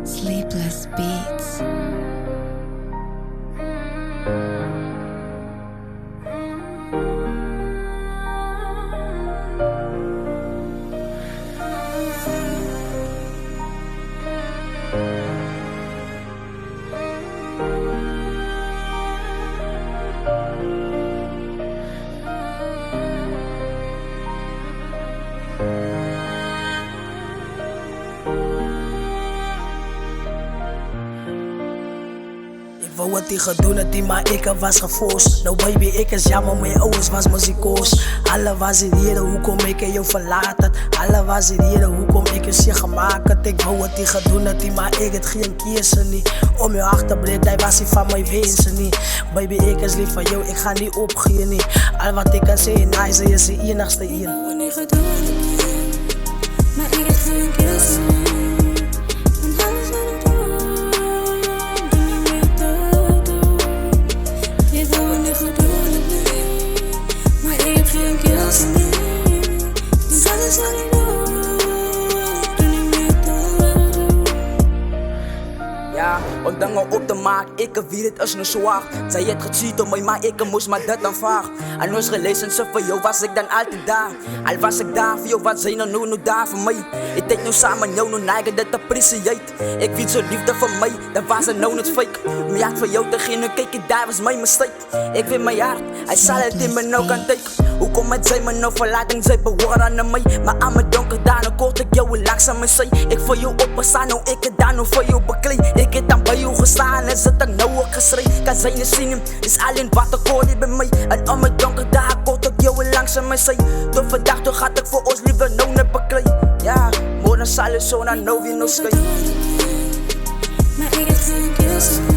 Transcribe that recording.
Sleepless Beats. Ik wou wat die gedoen het, maar ik was geforst. Nou baby, ik is jammer, mijn ouders was muziekoos. Alle was in hier, hoe kom ik jou verlaten? Alle was in hier, hoe kom ik je gemaakt? Ik wou wat die gedoen het, maar ik het geen kiezen niet. Om je achterbleef, hij was hij van mijn wezen niet. Baby, ik is lief van jou, ik ga niet opgeven niet. Al wat ik kan zeggen, hij is de enigste hier. Ik wou niet gedoen het, maar ik het geen kiezen niet. Ja, om dingen op te maken, ik weet het is nog zwaar. Zij het gezien om mij, maar ik moest maar dat aanvaarden. En ons relationship voor jou was ik dan altijd daar. Al was ik daar voor jou, wat zijn er nu daar voor mij? Ik denk nu samen jou, nu neigen dat appreciate. Ik weet zo liefde voor mij, dat was het nou niet fake. Mijn hart voor jou te geven, kijk je, daar was mijn mistake. Ik weet mijn hart, hij zal het in me nou kan tekenen. Hoe komt het zij me nou verlaten, zij behoren aan mij. Maar aan mijn donker dagen kort ik jou langzaam en zei. Ik voor jou opgestaan, nou ik het daar nou voor jou bekleed. Ik heb dan bij jou gestaan en zit ik nou ook geschreven. Kan zij niet zien, is alleen wat ik hoor bij mij. En aan mijn donker dagen kort ik jou langzaam en zei. Tot vandaag toch gaat ik voor ons liever nou net bekleed. Ja, morgen zal je zo naar nou weer nog schijnen. Maar ik heb geen kiezen.